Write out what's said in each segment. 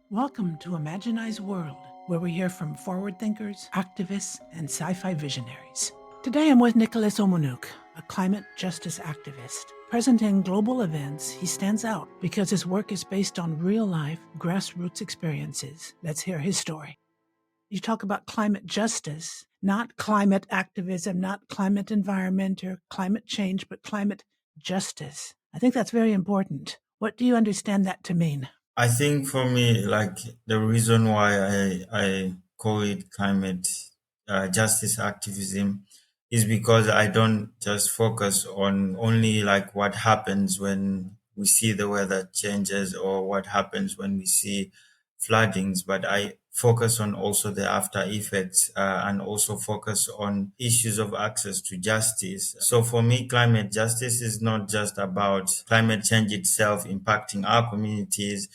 Welcome to Imaginize World, where we hear from forward thinkers, activists, and sci-fi visionaries. Today I'm with Nicholas Omonuk, a climate justice activist. Present in global events, he stands out because his work is based on real-life, grassroots experiences. Let's hear his story. You talk about climate justice, not climate activism, not climate environment or climate change, but climate justice. I think that's very important. What do you understand that to mean? I think for me, like the reason why I call it climate justice activism is because I don't just focus on only like what happens when we see the weather changes or what happens when we see floodings, but I focus on also the after effects and also focus on issues of access to justice. So for me, climate justice is not just about climate change itself impacting our communities,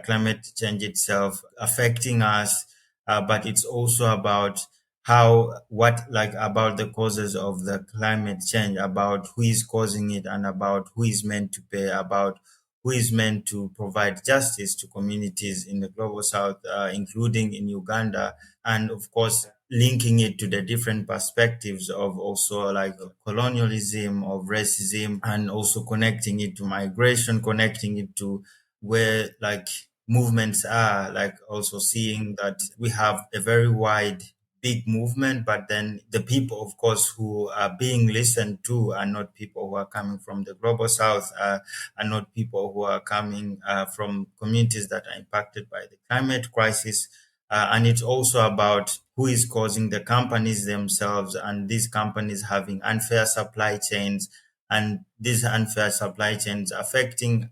climate change itself affecting us, but it's also about about the causes of the climate change, about who is causing it and about who is meant to pay, about who is meant to provide justice to communities in the global south, including in Uganda, and of course, linking it to the different perspectives of also like colonialism, of racism, and also connecting it to migration, connecting it to where like movements are, like also seeing that we have a very wide big movement, but then the people, of course, who are being listened to are not people who are coming from the global south, are not people who are coming from communities that are impacted by the climate crisis. And it's also about who is causing the companies themselves and these companies having unfair supply chains and these unfair supply chains affecting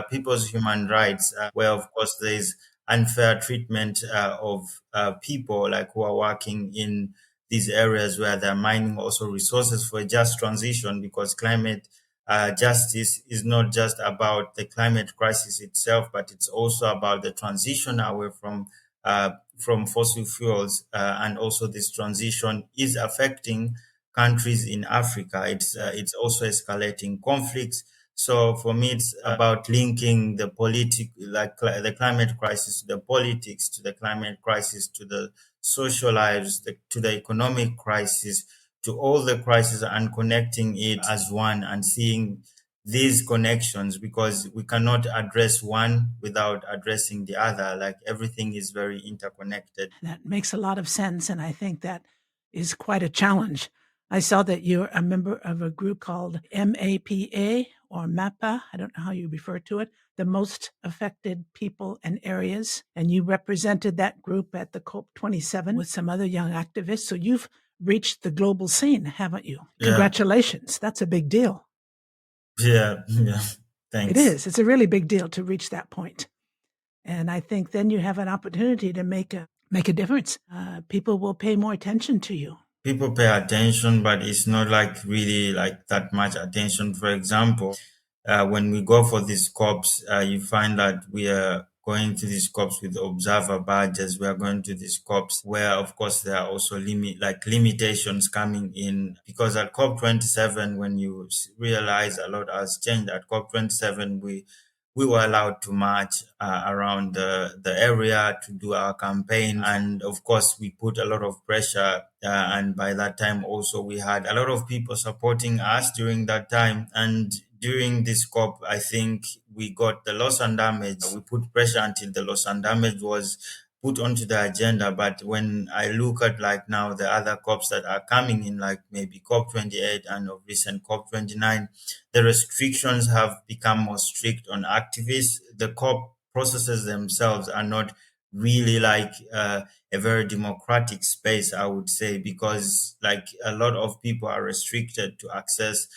people's human rights, where of course there is unfair treatment of people like who are working in these areas where they're mining also resources for a just transition, because climate justice is not just about the climate crisis itself, but it's also about the transition away from fossil fuels, and also this transition is affecting countries in Africa. It's also escalating conflicts. So for me, it's about linking the the climate crisis to the politics, to the climate crisis, to the social lives, to the economic crisis, to all the crises, and connecting it as one and seeing these connections, because we cannot address one without addressing the other. Like everything is very interconnected. That makes a lot of sense, and I think that is quite a challenge. I saw that you're a member of a group called MAPA or MAPA. I don't know how you refer to it, the most affected people and areas. And you represented that group at the COP27 with some other young activists. So you've reached the global scene, haven't you? Yeah, Congratulations. That's a big deal. yeah. It Thanks. is. It's a really big deal to reach that point. And I think then you have an opportunity to make a difference. People will pay more attention to you. People pay attention, but it's not like really like that much attention. For example, when we go for these COPs, you find that we are going to these COPs with observer badges. We are going to these COPs where, of course, there are also limitations coming in, because at COP27, when you realize a lot has changed at COP27, we were allowed to march around the area to do our campaign. And of course, we put a lot of pressure. And by that time, also, we had a lot of people supporting us during that time. And during this COP, I think we got the loss and damage. We put pressure until the loss and damage was put onto the agenda. But when I look at like now the other COPs that are coming in, like maybe COP28 and of recent COP29, the restrictions have become more strict on activists. The COP processes themselves are not really like a very democratic space, I would say, because like a lot of people are restricted to access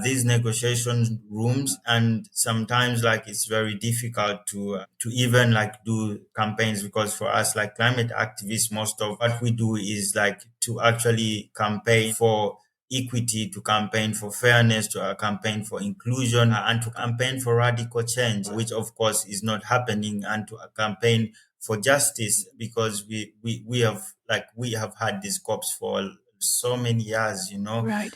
these negotiation rooms, and sometimes like it's very difficult to even like do campaigns, because for us like climate activists, most of what we do is like to actually campaign for equity, to campaign for fairness, to campaign for inclusion, and to campaign for radical change, which of course is not happening, and to campaign for justice, because we have had these cops for so many years, Right.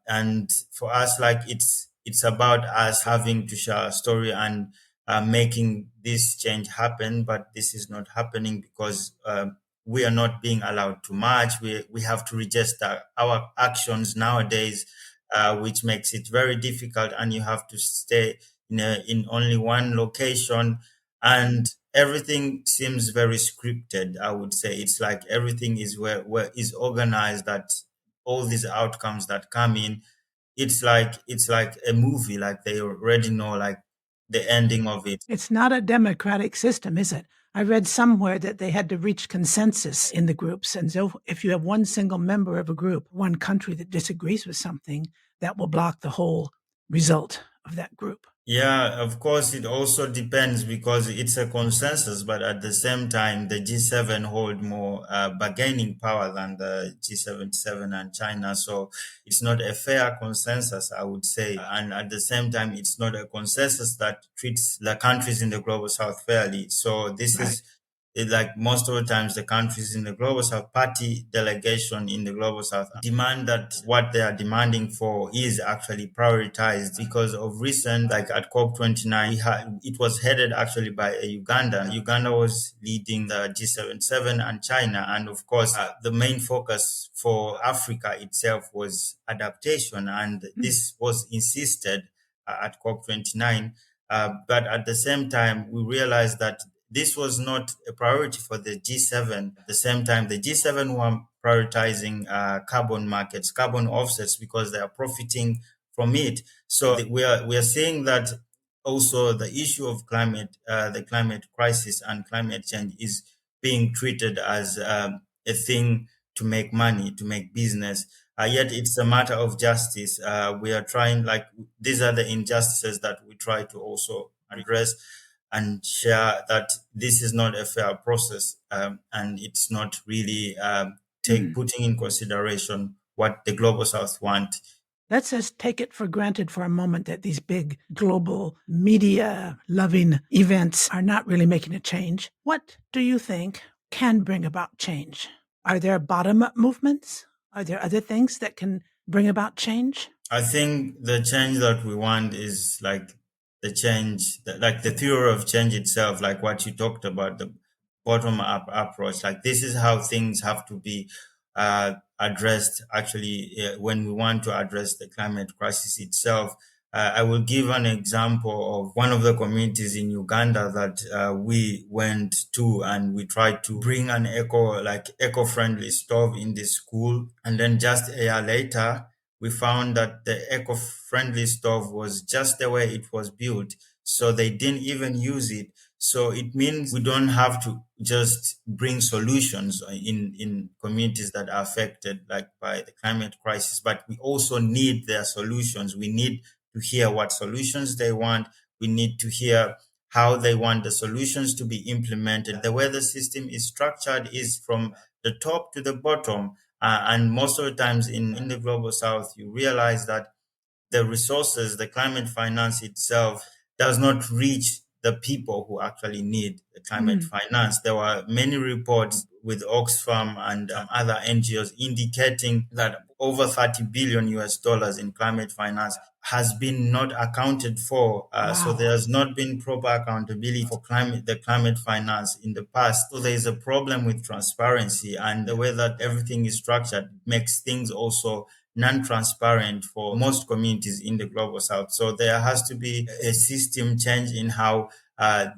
and for us, like it's about us having to share a story and making this change happen, but this is not happening because we are not being allowed to march. We have to register our actions nowadays, which makes it very difficult, and you have to stay in only one location, and everything seems very scripted. I would say it's like everything is where is organized, that all these outcomes that come in, it's like a movie, like they already know like the ending of it. It's not a democratic system, is it? I read somewhere that they had to reach consensus in the groups. And so if you have one single member of a group, one country that disagrees with something, that will block the whole result of that group. Yeah, of course, it also depends because it's a consensus, but at the same time, the G7 hold more bargaining power than the G77 and China. So it's not a fair consensus, I would say. And at the same time, it's not a consensus that treats the countries in the global south fairly. So this Right. is like most of the times the countries in the global south, party delegation in the global south, demand that what they are demanding for is actually prioritized. Because of recent, like at COP29, it was headed actually by a Uganda. Uganda was leading the G77 and China, and of course the main focus for Africa itself was adaptation, and this was insisted at COP29. But at the same time, we realized that this was not a priority for the G7. At the same time, the G7 were prioritizing carbon markets, carbon offsets, because they are profiting from it. So we are seeing that also the issue of the climate crisis and climate change is being treated as a thing to make money, to make business. Yet it's a matter of justice. We are trying, like, these are the injustices that we try to also address and share, that this is not a fair process, and it's not really putting in consideration what the global south want. Let's just take it for granted for a moment that these big global media loving events are not really making a change. What do you think can bring about change? Are there bottom up movements? Are there other things that can bring about change? I think the change that we want is like the change, like the theory of change itself, like what you talked about, the bottom up approach. Like this is how things have to be addressed actually when we want to address the climate crisis itself. I will give an example of one of the communities in Uganda that we went to, and we tried to bring an eco-friendly stove in the school. And then just a year later, we found that the eco-friendly stove was just the way it was built. So they didn't even use it. So it means we don't have to just bring solutions in communities that are affected like by the climate crisis, but we also need their solutions. We need to hear what solutions they want. We need to hear how they want the solutions to be implemented. The way the system is structured is from the top to the bottom. And most of the times in the global south, you realize that the resources, the climate finance itself does not reach the people who actually need the climate finance. There were many reports with Oxfam and other NGOs indicating that over 30 billion US dollars in climate finance has been not accounted for. So Wow. there has not been proper accountability for the climate finance in the past. So there is a problem with transparency, and the way that everything is structured makes things also non-transparent for most communities in the global south. So there has to be a system change in how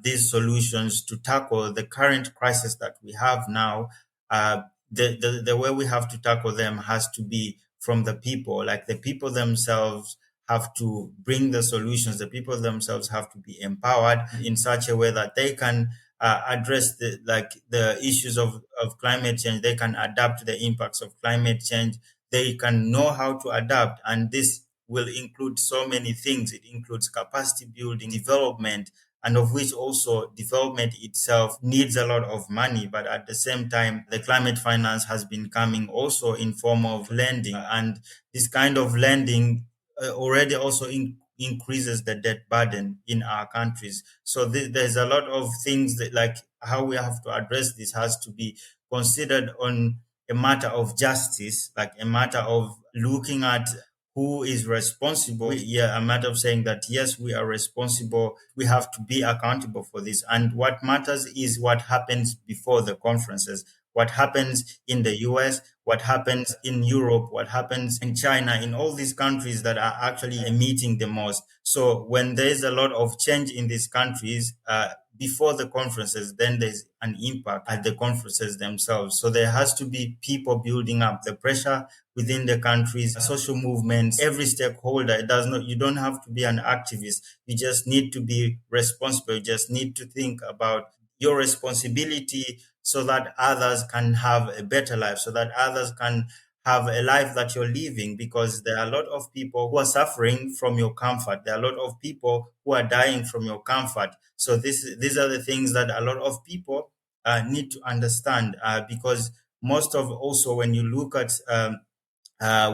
these solutions to tackle the current crisis that we have now, the way we have to tackle them has to be from the people. Like the people themselves have to bring the solutions. The people themselves have to be empowered in such a way that they can address the issues of climate change. They can adapt to the impacts of climate change. They can know how to adapt, and this will include so many things. It includes capacity building, development, and of which also development itself needs a lot of money. But at the same time, the climate finance has been coming also in form of lending, and this kind of lending already also increases the debt burden in our countries. So there's a lot of things that, like, how we have to address this has to be considered on a matter of justice, like a matter of looking at who is responsible. Yeah, a matter of saying that yes, we are responsible. We have to be accountable for this. And what matters is what happens before the conferences, what happens in the US, what happens in Europe, what happens in China, in all these countries that are actually emitting the most. So when there is a lot of change in these countries, before the conferences, then there's an impact at the conferences themselves. So there has to be people building up the pressure within the countries, social movements, every stakeholder. It does not, you don't have to be an activist. You just need to be responsible. You just need to think about your responsibility so that others can have a better life, so that others can have a life that you're living, because there are a lot of people who are suffering from your comfort. There are a lot of people who are dying from your comfort. So these are the things that a lot of people need to understand, because most of, also when you look at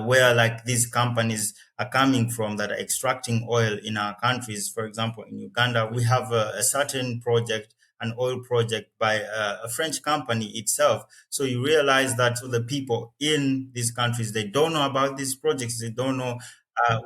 where like these companies are coming from that are extracting oil in our countries. For example, in Uganda, we have a certain project, an oil project by a French company itself. So you realize that the people in these countries, they don't know about these projects. They don't know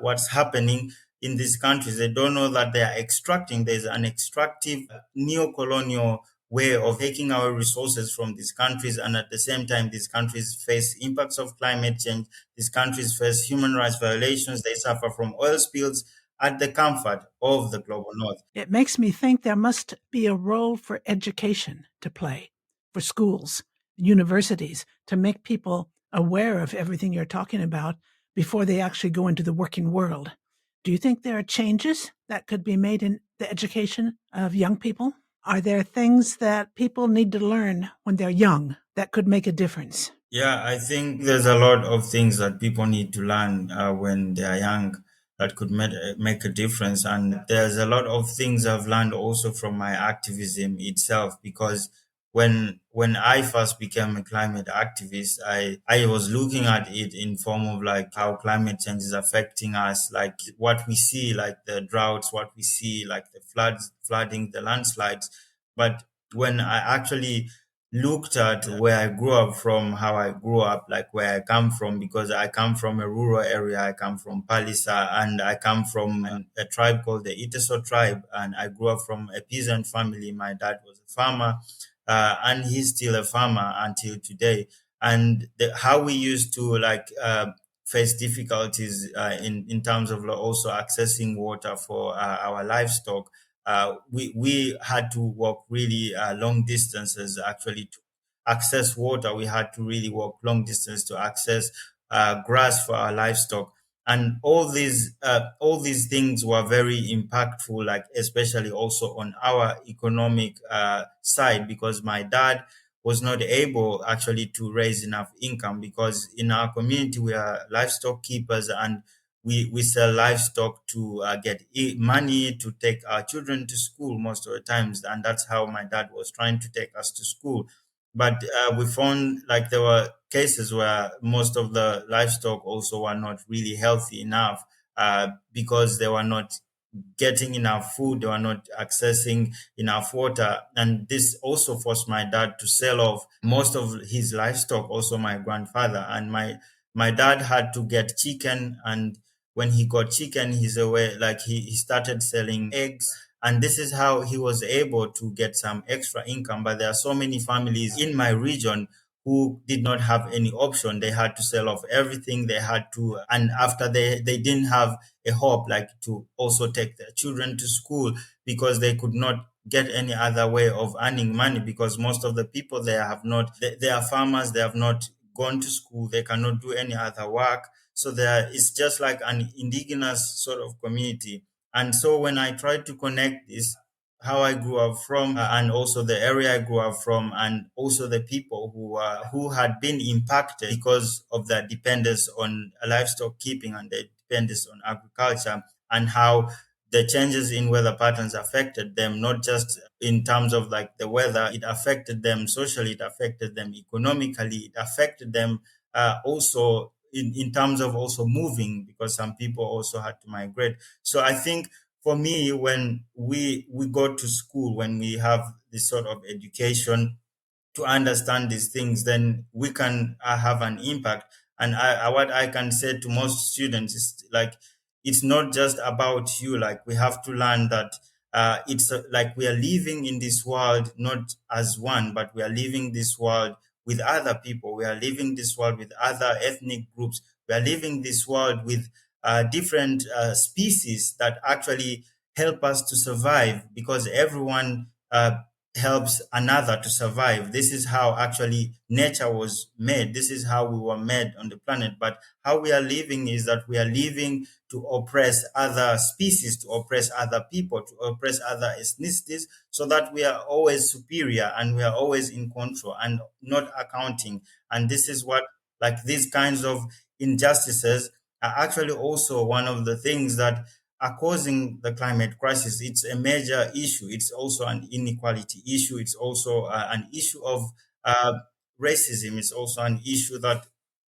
what's happening in these countries. They don't know that they are extracting. There's an extractive neo-colonial way of taking our resources from these countries, and at the same time these countries face impacts of climate change. These countries face human rights violations. They suffer from oil spills at the comfort of the global north. It makes me think there must be a role for education to play, for schools, universities, to make people aware of everything you're talking about before they actually go into the working world. Do you think there are changes that could be made in the education of young people? Are there things that people need to learn when they're young that could make a difference? Yeah, I think there's a lot of things that people need to learn when they are young that could make a difference. And there's a lot of things I've learned also from my activism itself, because when I first became a climate activist, I was looking at it in form of like how climate change is affecting us, like what we see, like the droughts, what we see, like the flooding, the landslides. But when I actually looked at where I grew up from, how I grew up, like where I come from, because I come from a rural area. I come from Pallisa, and I come from a tribe called the Iteso tribe. And I grew up from a peasant family. My dad was a farmer, and he's still a farmer until today. And how we used to face difficulties in terms of also accessing water for our livestock. We had to walk really long distances actually to access water. We had to really walk long distance to access grass for our livestock. And all these things were very impactful, like especially also on our economic side, because my dad was not able actually to raise enough income, because in our community we are livestock keepers, and we sell livestock to get money to take our children to school most of the times. And that's how my dad was trying to take us to school. But we found like there were cases where most of the livestock also were not really healthy enough, because they were not getting enough food, they were not accessing enough water. And this also forced my dad to sell off most of his livestock, also my grandfather. And my dad had to get chicken, and when he got chicken, he's away, like he started selling eggs. And this is how he was able to get some extra income. But there are so many families in my region who did not have any option. They had to sell off everything. They had to, and after they didn't have a hope like to also take their children to school, because they could not get any other way of earning money, because most of the people there have not, they are farmers. They have not gone to school. They cannot do any other work. So there is just like an indigenous sort of community. And so when I tried to connect this, how I grew up from, and also the area I grew up from, and also the people who had been impacted because of their dependence on livestock keeping and their dependence on agriculture, and how the changes in weather patterns affected them, not just in terms of like the weather. It affected them socially, it affected them economically, it affected them also in terms of also moving, because some people also had to migrate. So I think for me, when we go to school, when we have this sort of education to understand these things, then we can have an impact. And what I can say to most students is like, it's not just about you. Like we have to learn that like we are living in this world not as one, but we are living this world with other people. We are living this world with other ethnic groups. We are living this world with different species that actually help us to survive, because everyone helps another to survive. This is how actually nature was made. This is how we were made on the planet. But how we are living is that we are living to oppress other species, to oppress other people, to oppress other ethnicities, so that we are always superior and we are always in control and not accounting. And this is what, like, these kinds of injustices are actually also one of the things that are causing the climate crisis. It's a major issue. It's also an inequality issue. It's also an issue of uh, racism. It's also an issue that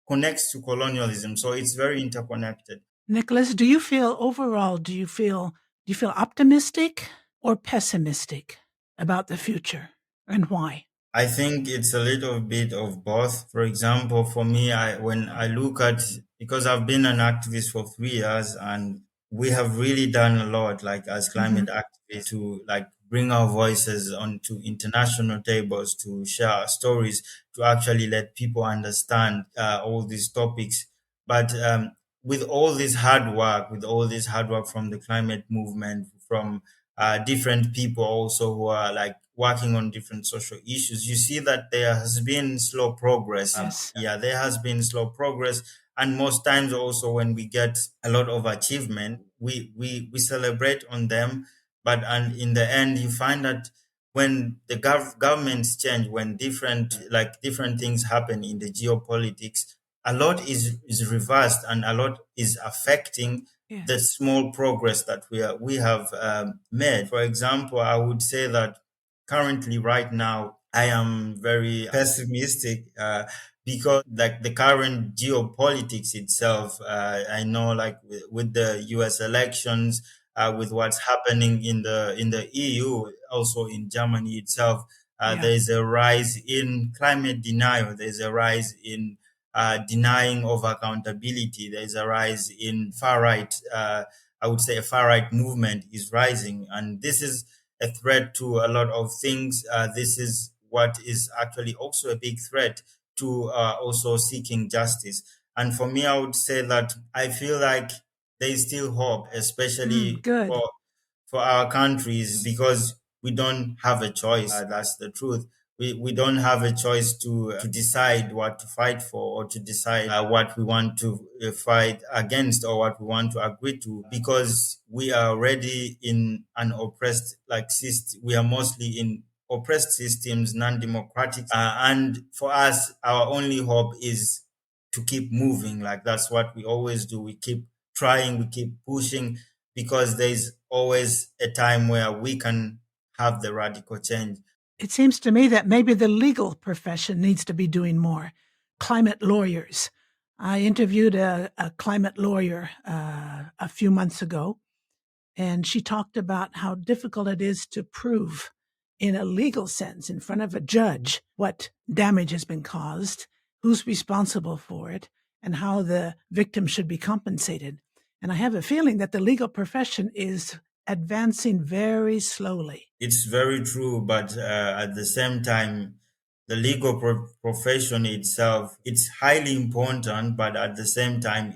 connects to colonialism. So it's very interconnected. Nicholas, do you feel overall, do you feel optimistic or pessimistic about the future, and why? I think it's a little bit of both. For example, for me, when I look at, because I've been an activist for 3 years, and we have really done a lot, like as Hmm. climate activists, to like bring our voices onto international tables, to share our stories, to actually let people understand all these topics. But with all this hard work, with all this hard work from the climate movement, from different people also who are like working on different social issues, you see that there has been slow progress. Yes. Yeah, there has been slow progress. And most times also when we get a lot of achievement, we celebrate on them. But and in the end, you find that when the governments change, when different things happen in the geopolitics, a lot is reversed and a lot is affecting the Yes. small progress that we have made. For example, I would say that currently, right now, I am very pessimistic because, like, the current geopolitics itself. I know, like, with the U.S. elections, with what's happening in the EU, also in Germany itself, Yeah. there is a rise in climate denial. There is a rise in denying of accountability. There is a rise in far right. I would say a far right movement is rising, and this is a threat to a lot of things. This is what is actually also a big threat to also seeking justice. And for me, I would say that I feel like there is still hope, especially Good. for our countries, because we don't have a choice. That's the truth. We don't have a choice to decide what to fight for, or to decide what we want to fight against, or what we want to agree to, because we are already in an oppressed like system. We are mostly in oppressed systems, non-democratic, and for us, our only hope is to keep moving. Like that's what we always do. We keep trying, we keep pushing, because there's always a time where we can have the radical change. It seems to me that maybe the legal profession needs to be doing more. Climate lawyers. I interviewed a climate lawyer a few months ago, and she talked about how difficult it is to prove in a legal sense in front of a judge what damage has been caused, who's responsible for it, and how the victim should be compensated. And I have a feeling that the legal profession is advancing very slowly. It's very true, but at the same time, the legal profession itself, it's highly important, but at the same time,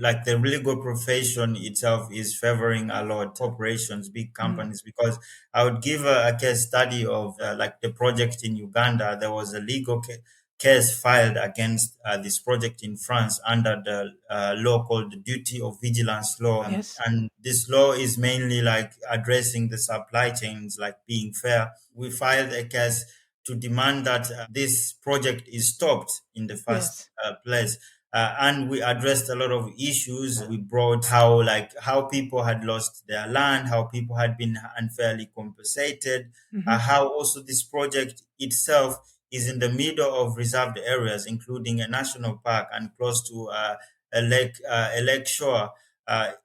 like the legal profession itself is favoring a lot corporations, big Mm. companies. Because I would give a case study of like the project in Uganda. There was a legal case filed against this project in France under the law called the Duty of Vigilance Law. Yes. And this law is mainly like addressing the supply chains, like being fair. We filed a case to demand that this project is stopped in the first Yes. place. And we addressed a lot of issues. We brought how people had lost their land, how people had been unfairly compensated, Hmm. how also this project itself is in the middle of reserved areas, including a national park and close to a lake shore,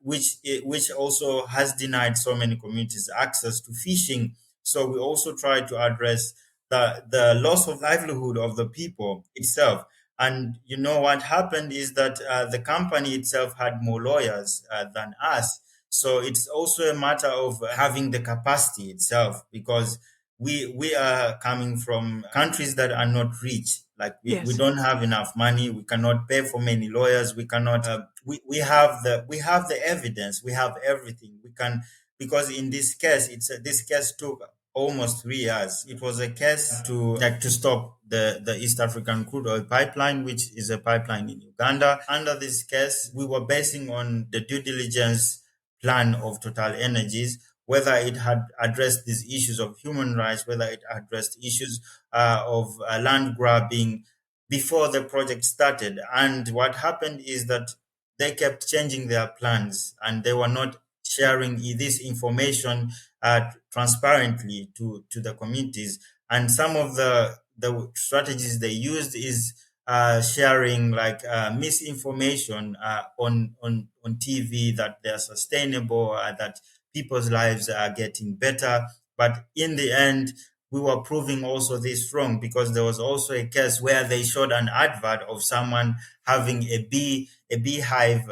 which also has denied so many communities access to fishing. So we also try to address the loss of livelihood of the people itself. And you know what happened is that the company itself had more lawyers than us. So it's also a matter of having the capacity itself, because we are coming from countries that are not rich. Like we Yes. don't have enough money. We cannot pay for many lawyers. We cannot. We have the evidence. We have everything. We can, because in this case, this case took almost 3 years. It was a case to stop the East African crude oil pipeline, which is a pipeline in Uganda. Under this case, we were basing on the due diligence plan of Total Energies, whether it had addressed these issues of human rights, whether it addressed issues of land grabbing before the project started. And what happened is that they kept changing their plans, and they were not sharing this information transparently to the communities. And some of the strategies they used is sharing like misinformation on TV, that they're sustainable, that people's lives are getting better. But in the end, we were proving also this wrong, because there was also a case where they showed an advert of someone having a beehive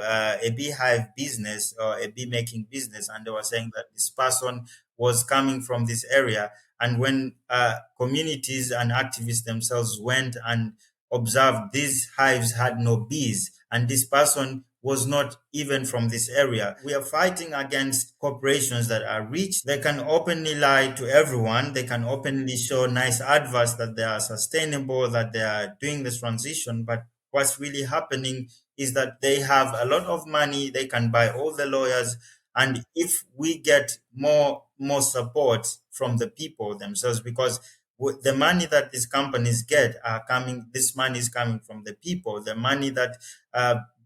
business, or a bee making business, and they were saying that this person was coming from this area. And when communities and activists themselves went and observed, these hives had no bees, and this person was not even from this area. We are fighting against corporations that are rich. They can openly lie to everyone. They can openly show nice adverts that they are sustainable, that they are doing this transition. But what's really happening is that they have a lot of money. They can buy all the lawyers. And if we get more support from the people themselves, because the money that these companies get are coming, this money is coming from the people. The money that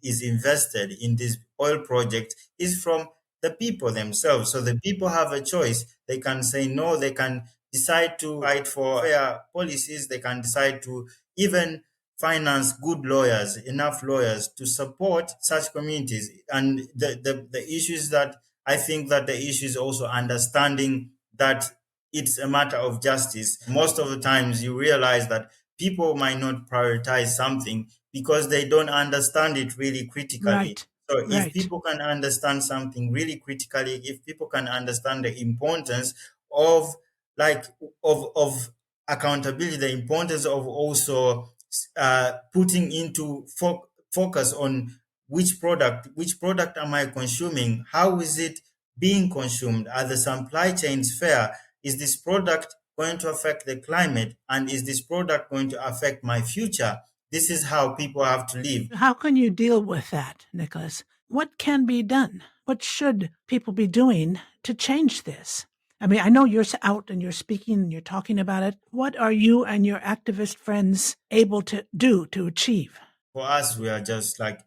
is invested in this oil project is from the people themselves. So the people have a choice. They can say no. They can decide to fight for fair policies. They can decide to even finance good lawyers, enough lawyers to support such communities. And the issue is that I think that the issue is also understanding that it's a matter of justice. Most of the times you realize that people might not prioritize something because they don't understand it really critically. Right. So if Right. people can understand something really critically, if people can understand the importance of like of accountability, the importance of also putting into focus on which product am I consuming? How is it being consumed? Are the supply chains fair? Is this product going to affect the climate? And is this product going to affect my future? This is how people have to live. How can you deal with that, Nicholas? What can be done? What should people be doing to change this? I mean, I know you're out and you're speaking and you're talking about it. What are you and your activist friends able to do to achieve? For us, we are just like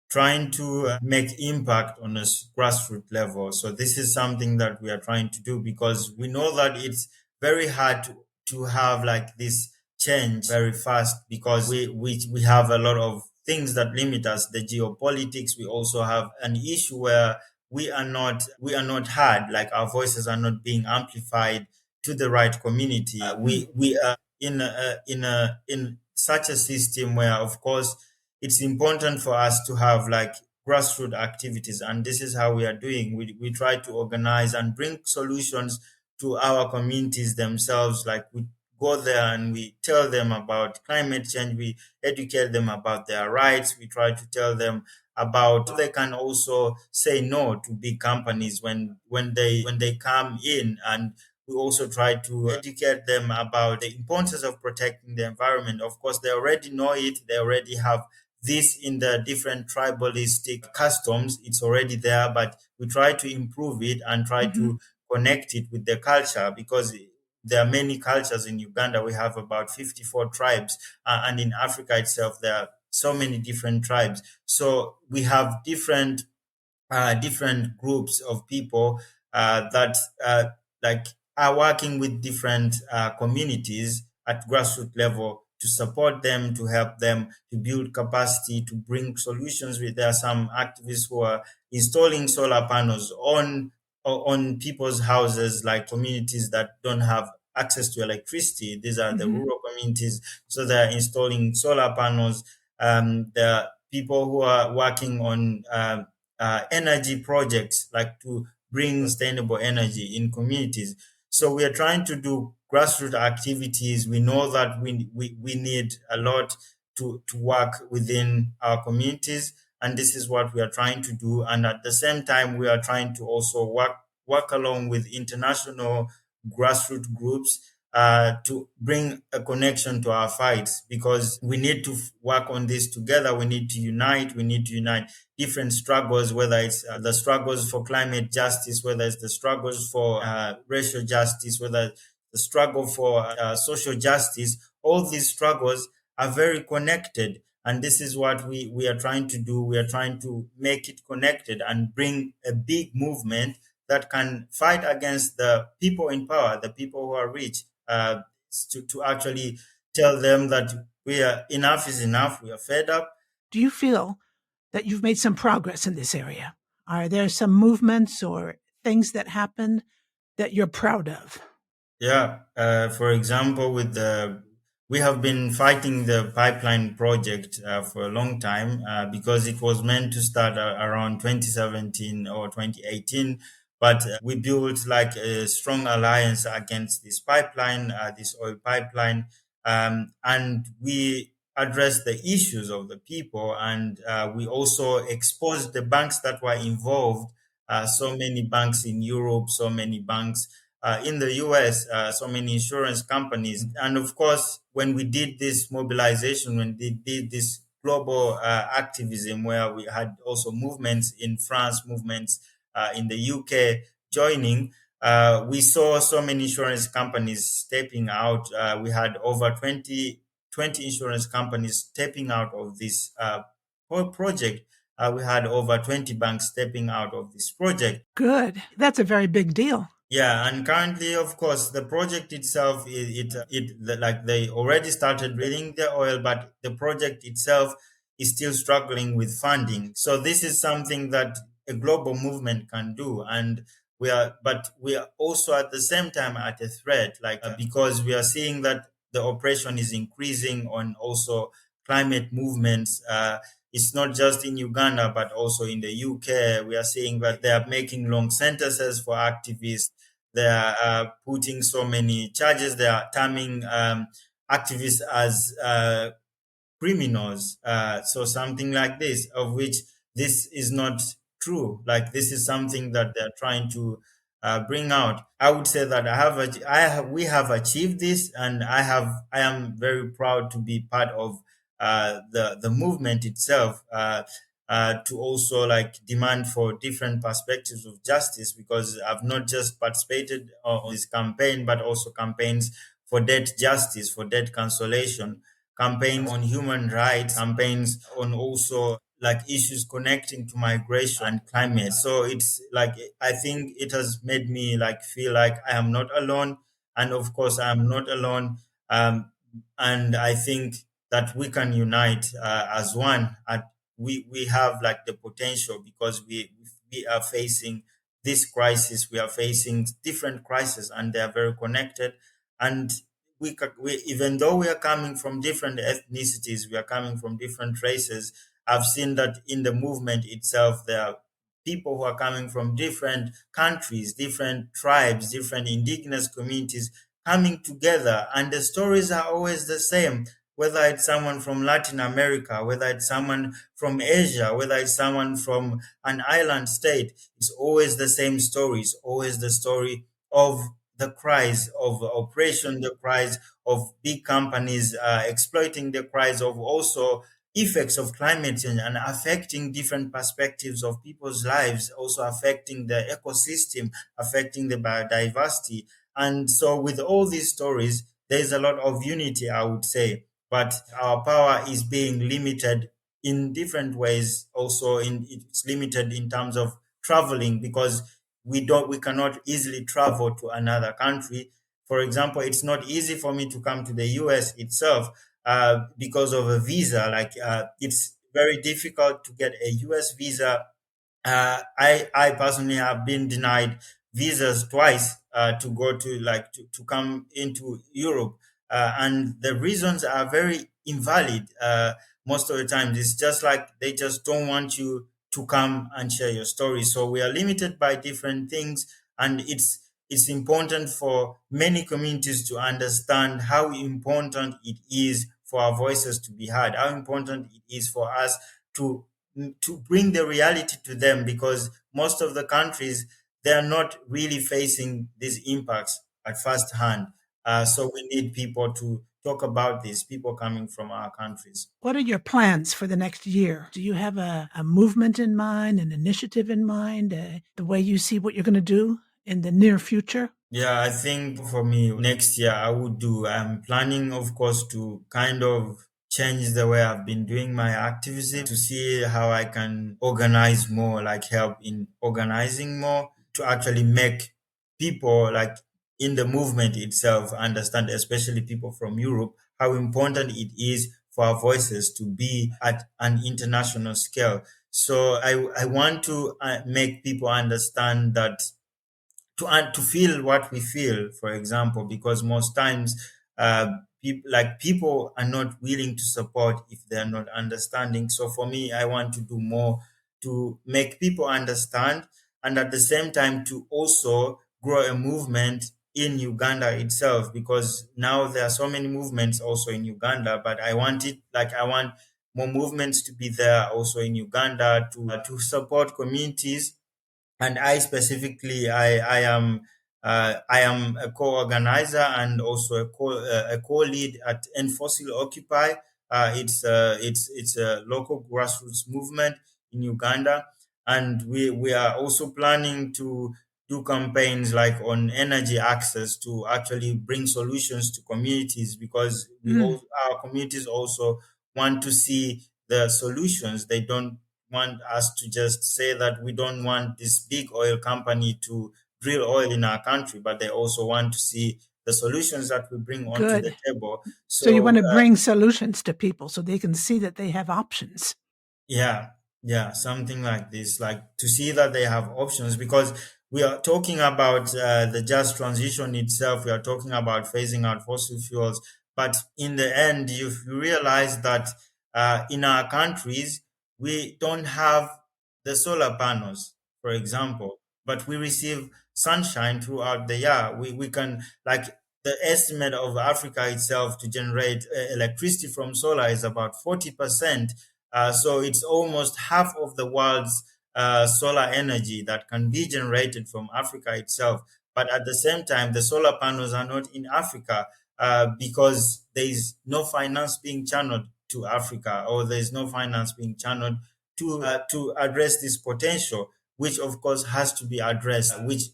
trying to make impact on a grassroots level. So this is something that we are trying to do, because we know that it's very hard to have like this change very fast, because we have a lot of things that limit us, the geopolitics. We also have an issue where we are not heard, like our voices are not being amplified to the right community. We are in such a system where, of course, it's important for us to have like grassroots activities, and this is how we are doing. We try to organize and bring solutions to our communities themselves. Like we go there and we tell them about climate change. We educate them about their rights. We try to tell them about they can also say no to big companies when they come in. And we also try to educate them about the importance of protecting the environment. Of course, they already know it. They already have this in the different tribalistic customs. It's already there, but we try to improve it and try Mhm. to connect it with the culture, because there are many cultures in Uganda. We have about 54 tribes, and in Africa itself, there are so many different tribes. So we have different groups of people that like are working with different communities at grassroots level to support them, to help them to build capacity, to bring solutions. There are some activists who are installing solar panels on people's houses, like communities that don't have access to electricity. These are the Mhm. rural communities, so they are installing solar panels. the people who are working on energy projects, like to bring sustainable energy in communities. So we are trying to do grassroots activities. We know that we need a lot to work within our communities, and this is what we are trying to do. And at the same time, we are trying to also work along with international grassroots groups to bring a connection to our fights, because we need to work on this together. We need to unite. We need to unite different struggles, whether it's the struggles for climate justice, whether it's the struggles for racial justice, whether the struggle for social justice. All these struggles are very connected. And this is what we are trying to do. We are trying to make it connected and bring a big movement that can fight against the people in power, the people who are rich, to actually tell them that we are enough is enough. We are fed up. Do you feel that you've made some progress in this area? Are there some movements or things that happened that you're proud of? Yeah. For example, we have been fighting the pipeline project for a long time because it was meant to start around 2017 or 2018. But we built like a strong alliance against this pipeline, this oil pipeline, and we addressed the issues of the people, and we also exposed the banks that were involved. So many banks in Europe, so many banks in the US, so many insurance companies. And of course, when we did this mobilization, when we did this global activism, where we had also movements in France, movements in the UK joining, we saw so many insurance companies stepping out. We had over 20 insurance companies stepping out of this whole project. We had over 20 banks stepping out of this project. Good. That's a very big deal. Yeah, and currently, of course, the project itself, like they already started drilling the oil, but the project itself is still struggling with funding. So this is something that a global movement can do, and but we are also at the same time at a threat, like because we are seeing that the oppression is increasing on also climate movements. It's not just in Uganda, but also in the UK. We are seeing that they are making long sentences for activists. They are putting so many charges. They are terming activists as criminals. So something like this, of which this is not true. Like this is something that they're trying to bring out. I would say that we have achieved this, and I am very proud to be part of the movement itself. To also like demand for different perspectives of justice, because I've not just participated on this campaign, but also campaigns for debt justice, for debt cancellation, campaigns on human rights, campaigns on also like issues connecting to migration and climate. So it's like I think it has made me like feel like I am not alone, and of course I am not alone. And I think that we can unite as one. And we have like the potential, because we are facing this crisis. We are facing different crises, and they are very connected. And we even though we are coming from different ethnicities, we are coming from different races. I've seen that in the movement itself, there are people who are coming from different countries, different tribes, different indigenous communities coming together, and the stories are always the same. Whether it's someone from Latin America, whether it's someone from Asia, whether it's someone from an island state, it's always the same story. It's always the story of the cries of oppression, the cries of big companies exploiting, the cries of also effects of climate change and affecting different perspectives of people's lives, also affecting the ecosystem, affecting the biodiversity. And so, with all these stories, there's a lot of unity, I would say, but our power is being limited in different ways. Also, it's limited in terms of traveling, because we cannot easily travel to another country. For example, it's not easy for me to come to the US itself because of a visa. Like it's very difficult to get a US visa. I personally have been denied visas twice to go to like to come into Europe. and the reasons are very invalid. Most of the time, it's just like they just don't want you to come and share your story. So we are limited by different things, and it's important for many communities to understand how important it is for our voices to be heard, how important it is for us to to bring the reality to them, because most of the countries, they are not really facing these impacts at first hand. So we need people to talk about this, people coming from our countries. What are your plans for the next year? Do you have a movement in mind, an initiative in mind, the way you see what you're going to do in the near future? Yeah, I think for me, next year I'm planning, of course, to kind of change the way I've been doing my activism, to see how I can organize more, like help in organizing more, to actually make people like in the movement itself understand, especially people from Europe, how important it is for our voices to be at an international scale. So I want to make people understand that to feel what we feel, for example, because most times people are not willing to support if they're not understanding. So for me, I want to do more to make people understand, and at the same time to also grow a movement in Uganda itself, because now there are so many movements also in Uganda, but I want more movements to be there also in Uganda to support communities. And I specifically, I am a co-organizer and also a co-lead at End Fossil Occupy. It's a local grassroots movement in Uganda, and we are also planning to do campaigns like on energy access to actually bring solutions to communities, because Mm, our communities also want to see the solutions. They don't want us to just say that we don't want this big oil company to drill oil in our country, but they also want to see the solutions that we bring onto the good. table. So you So want to bring solutions to people so they can see that they have options. yeah, yeah, something like this, like to see that they have options, because we are talking about the just transition itself. We are talking about phasing out fossil fuels, but in the end, you realize that in our countries we don't have the solar panels, for example, but we receive sunshine throughout the year. We can like the estimate of Africa itself to generate electricity from solar is about 40%. So it's almost half of the world's solar energy that can be generated from Africa itself. But at the same time, the solar panels are not in Africa because there is no finance being channeled to Africa, or there is no finance being channeled to address this potential, which of course has to be addressed, which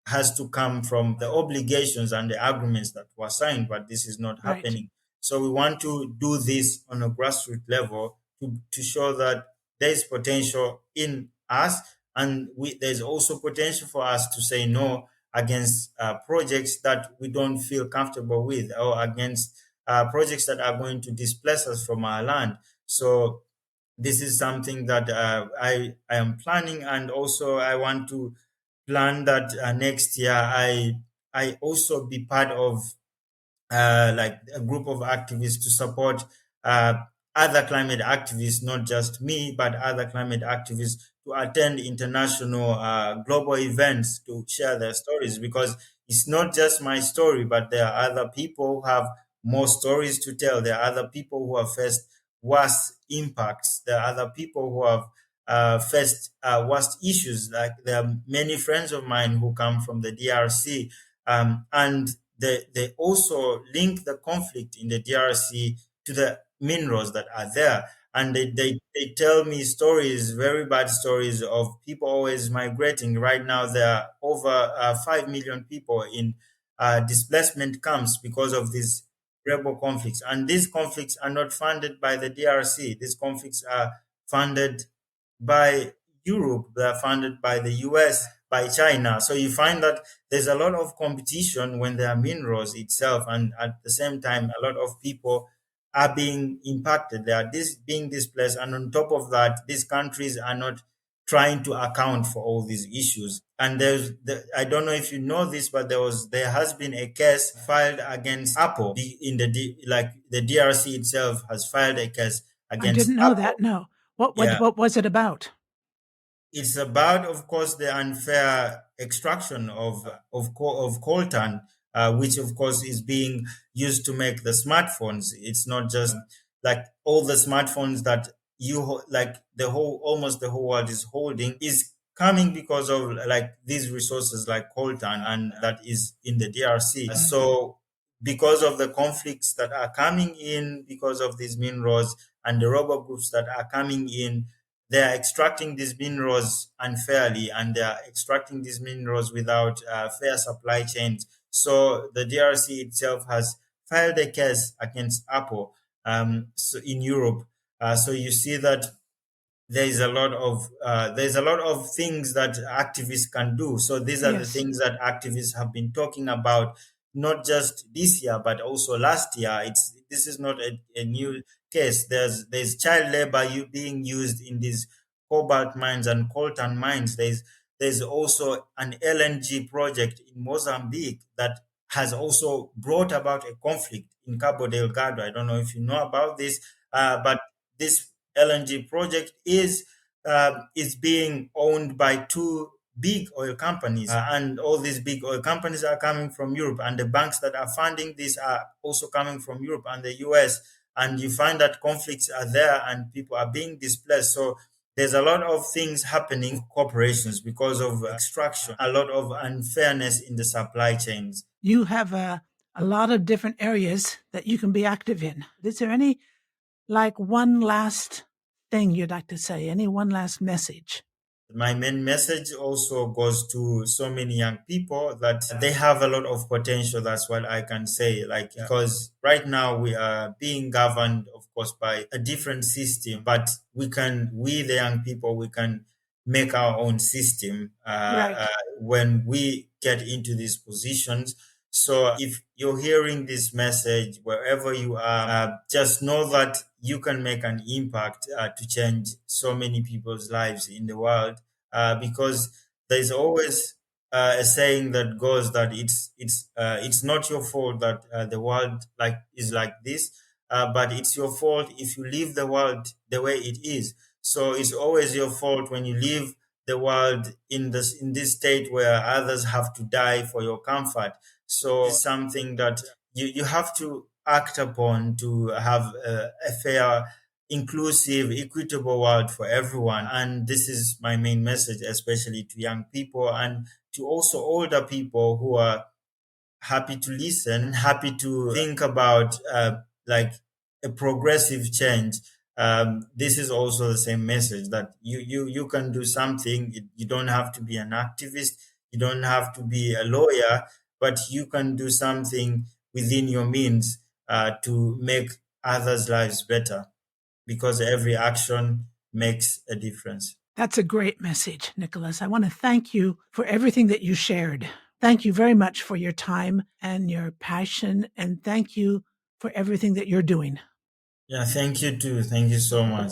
has to come from the obligations and the agreements that were signed, but this is not Right. happening. So we want to do this on a grassroots level to show that there's potential in us, and there's also potential for us to say no against projects that we don't feel comfortable with, or against projects that are going to displace us from our land. So this is something that I am planning, and also I want to plan that next year I also be part of like a group of activists to support uh, other climate activists, not just me, but other climate activists to attend international global events to share their stories, because it's not just my story, but there are other people who have more stories to tell. There are other people who have faced worse impacts. There are other people who have faced worst issues. Like there are many friends of mine who come from the DRC, and they also link the conflict in the DRC to the minerals that are there. And they tell me stories, very bad stories of people always migrating. Right now, there are over 5 million people in displacement camps because of these rebel conflicts. And these conflicts are not funded by the DRC. These conflicts are funded by Europe, they are funded by the US, by China. So you find that there's a lot of competition when there are minerals itself, and at the same time, a lot of people are being impacted. They are being displaced, and on top of that, these countries are not trying to account for all these issues. And I don't know if you know this, but there has been a case filed against Apple in like the DRC itself has filed a case I against didn't know that. Apple. No. What Yeah, what was it about? it's about, of course, the unfair extraction of coltan, which of course is being used to make the smartphones. It's not just like all the smartphones that like the whole almost the whole world is holding is coming because of like these resources like coltan, and that is in the DRC. So because of the conflicts that are coming in, because of these minerals and the robber groups that are coming in, they are extracting these minerals unfairly, and they are extracting these minerals without fair supply chains. So the DRC itself has filed a case against Apple, so in Europe. So you see that there's a lot of things that activists can do. So these are the Yes. things that activists have been talking about, not just this year but also last year. This is not a new case. There's child labor being used in these cobalt mines and coltan mines. There's also an LNG project in Mozambique that has also brought about a conflict in Cabo Delgado. I don't know if you know about this, but this LNG project is being owned by two big oil companies, and all these big oil companies are coming from Europe, and the banks that are funding this are also coming from Europe and the US. And you find that conflicts are there and people are being displaced. So there's a lot of things happening corporations because of extraction, a lot of unfairness in the supply chains. You have a lot of different areas that you can be active in. Is there any, like, one last thing you'd like to say? Any one last message? My main message also goes to so many young people that they have a lot of potential. That's what I can say. Like, because right now we are being governed, of course, by a different system, but we, the young people, we can make our own system Right. when we get into these positions. So if you're hearing this message wherever you are, just know that you can make an impact to change so many people's lives in the world. Because there's always a saying that goes that it's not your fault that the world like is like this, but it's your fault if you leave the world the way it is. So it's always your fault when you leave the world in this state where others have to die for your comfort. So it's something that you have to act upon to have a fair, inclusive, equitable world for everyone. And this is my main message, especially to young people and to also older people who are happy to listen, happy to think about like a progressive change. This is also the same message that you can do something. You don't have to be an activist. You don't have to be a lawyer, but you can do something within your means to make others' lives better, because every action makes a difference. That's a great message, Nicholas. I want to thank you for everything that you shared. Thank you very much for your time and your passion, and thank you for everything that you're doing. Yeah, thank you too. Thank you so much.